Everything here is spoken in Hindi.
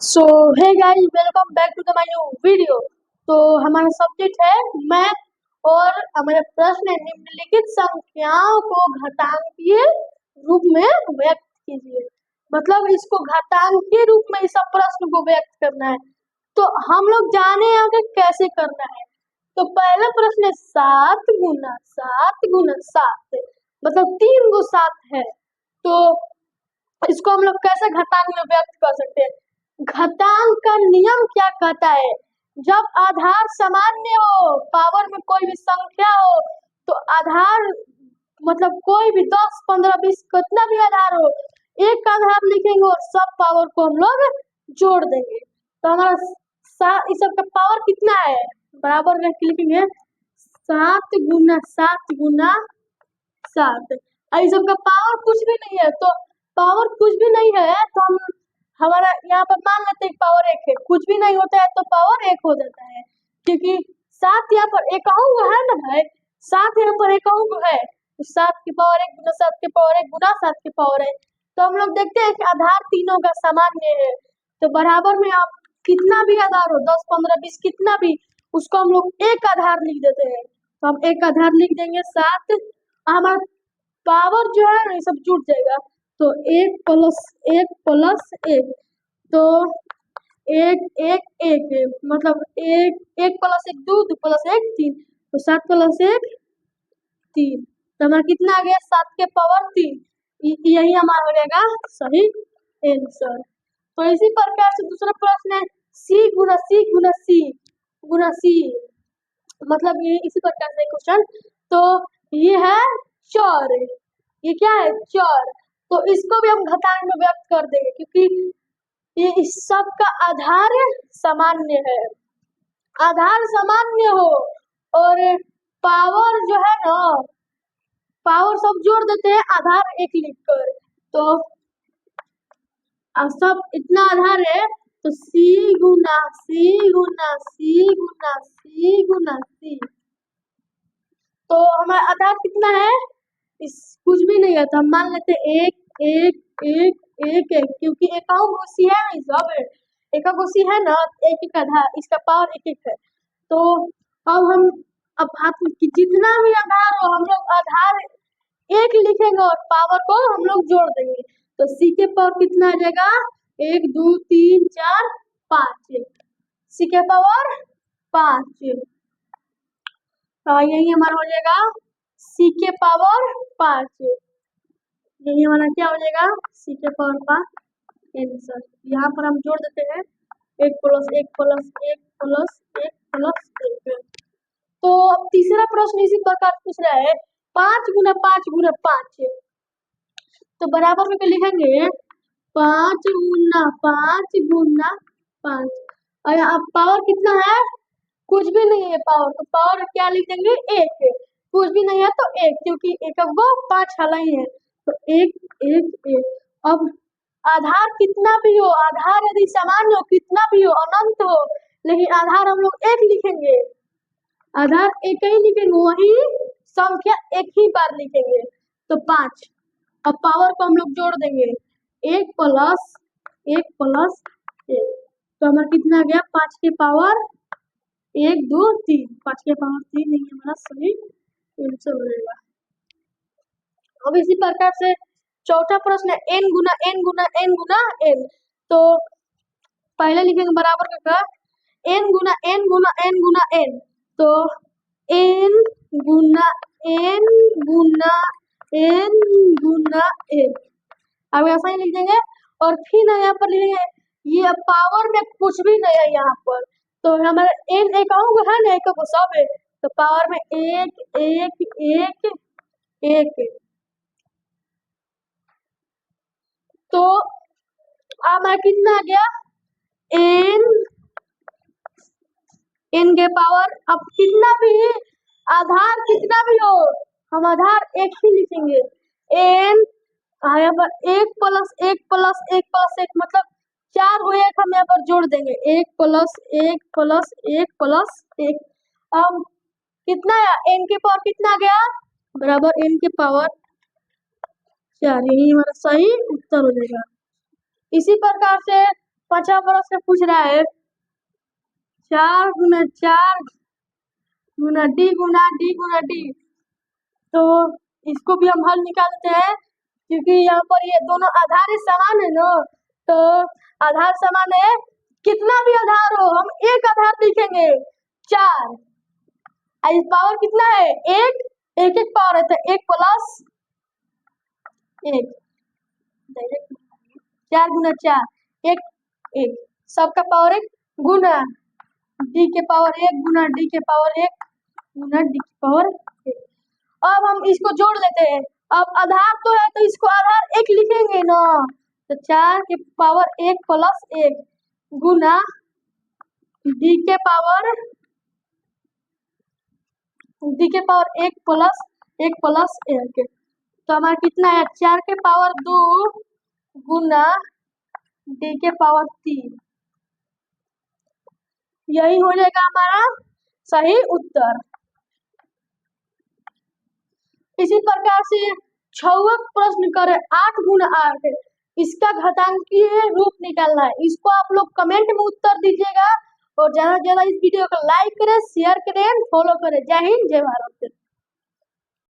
So hey guys, welcome back to the my new video. तो हमारा सब्जेक्ट है मैथ और हमारे प्रश्न है निम्नलिखित संख्याओं को घातांकीय रूप में व्यक्त कीजिए। मतलब इसको घातांकीय रूप में इस प्रश्न को व्यक्त करना है। तो हम लोग जाने आगे कैसे करना है। तो पहला प्रश्न है 7 गुना 7 मतलब 3 को 7 है। तो इसको हम लोग कैसे घातांक में व्यक्त कर सकते हैं। घातांक का नियम क्या कहता है, जब आधार सामान्य हो, पावर में कोई भी संख्या हो, तो आधार मतलब कोई भी 10, 15, 20 कितना भी आधार हो, एक आधार लिखेंगे और सब पावर को हम लोग जोड़ देंगे। तो हमारा इस सब का पावर कितना है, बराबर में लिखेंगे 7 गुना 7 इस सब का पावर कुछ भी नहीं है। तो पावर कुछ भी नहीं है तो हम हमारा यहाँ पर मान लेते हैं पावर 1 है, कुछ भी नहीं होता है तो पावर 1 हो जाता है, क्योंकि 7 यहाँ पर एकाउंट है ना भाई, 7 यहाँ पर एकाउंट है, तो 7 की पावर 1 गुना 7 की पावर 1 गुना 7 की पावर 1। तो हम लोग देखते हैं कि आधार तीनों का सामान्य है, तो बराबर में आप कितना भी आधार हो, 10, 15, 20 कितना भी, उसको हम लोग एक आधार लिख देते हैं। तो हम एक आधार लिख देंगे 7, हमारा पावर जो है ना ये सब जुट जाएगा। तो 1 प्लस 1 प्लस 1, तो 1 मतलब 1 प्लस 1 2, 2 प्लस 1 3, तो 7 प्लस 1 3। तो हमारा कितना आ गया 7 के पावर 3। यही हमारा हो जाएगा सही आंसर। तो इसी प्रकार से दूसरा प्रश्न है सी गुना सी गुना सी गुना सी, मतलब ये इसी प्रकार से क्वेश्चन। तो ये है चर, ये क्या है चर, तो इसको भी हम घातांक में व्यक्त कर देंगे, क्योंकि ये इस सब का आधार सामान्य है। आधार सामान्य हो और पावर जो है ना, पावर सब जोड़ देते हैं आधार एक लिखकर, तो सब इतना आधार है, तो सी गुना सी गुना सी गुना सी गुना सी, तो हमारा आधार कितना है, इस कुछ भी नहीं है तो हम मान लेते हैं 1 1 1 1 1, क्योंकि एकाउंट गुस्सी है ना, सब एक गुस्सी है ना, एक एक आधार, इसका पावर एक एक है। तो अब हाथ की जितना भी आधार हो हम लोग आधार एक लिखेंगे और पावर को हम लोग जोड़ देंगे। तो सी के पावर कितना आ जाएगा 1 2 3 4 5, सी के पावर 5। यही हमारा हो जाएगा सी के पावर 5, यही हमारा क्या हो जाएगा सी के पावर 5 आंसर। यहाँ पर हम जोड़ देते हैं 1 प्लस 1 प्लस 1 प्लस 1 प्लस 1। तो अब तीसरा प्रश्न इसी प्रकार पूछ रहा है 5 गुना 5 गुना 5, तो बराबर में लिखेंगे 5 गुना 5 गुना 5, और यहाँ पावर कितना है, कुछ भी नहीं है पावर, तो पावर क्या लिख देंगे 1, कुछ भी नहीं है तो 1, क्योंकि एक वो 5 हला ही है, तो 1 1 1। अब आधार कितना भी हो, आधार यदि समान हो, कितना भी हो, अनंत हो, लेकिन आधार हम लोग एक लिखेंगे, आधार एक ही लिखेंगे, वही संख्या एक ही बार लिखेंगे, तो 5। अब पावर को हम लोग जोड़ देंगे 1 प्लस 1 प्लस 1, तो हमारा कितना आ गया 5 के पावर 1 2 3, 5 के पावर 3, यही हमारा सही आंसर हो जाएगा। अब इसी प्रकार से चौथा प्रश्न है n गुना n गुना n गुना n, तो पहले लिखेंगे बराबर का n गुना n गुना n गुना n, तो n गुना n गुना n गुना n, अब ऐसा ही लिख देंगे। और फिर यहाँ पर लिखेंगे, ये पावर में कुछ भी नहीं है यहाँ पर, तो हमारा n एकाउंट है ना, एक को सब है, तो पावर में 1 1 1 1, तो हमारा कितना आ गया n के पावर, अब कितना भी आधार कितना भी हो हम आधार एक ही लिखेंगे, n यहाँ पर 1 प्लस 1 प्लस 1 प्लस 1, मतलब 4 को 1 हम यहाँ पर जोड़ देंगे, 1 प्लस 1 प्लस 1 प्लस 1। अब कितना है n के पावर कितना आ गया, बराबर n के पावर 4, यही हमारा सही उत्तर हो जाएगा। इसी प्रकार से पांचवा प्रश्न पूछ रहा है 4 गुना 4 गुना डी गुना डी गुना डी। तो इसको भी हम हल निकालते हैं क्योंकि यहाँ पर ये दोनों आधार समान है ना, तो आधार समान है, कितना भी आधार हो हम एक आधार लिखेंगे 4। इस पावर कितना है एक, एक एक पावर है तो 1 प्लस 1, 4 गुना 4 1 1, सबका पावर 1 गुना डी के पावर 1 गुना डी के पावर 1 गुना डी के पावर 1। अब हम इसको जोड़ लेते हैं। अब आधार तो है तो इसको आधार 1 लिखेंगे ना, तो 4 के पावर 1 प्लस 1 गुना डी के पावर 1 प्लस 1, तो हमारा कितना है 4 के पावर 2 गुना डी के पावर 3। यही हो जाएगा हमारा सही उत्तर। इसी प्रकार से 6वां प्रश्न करें 8 गुना 8, इसका घातांकीय रूप निकालना है। इसको आप लोग कमेंट में उत्तर दीजिएगा और ज्यादा से ज्यादा इस वीडियो को लाइक करें, शेयर करें, फॉलो करें। जय हिंद, जय भारत।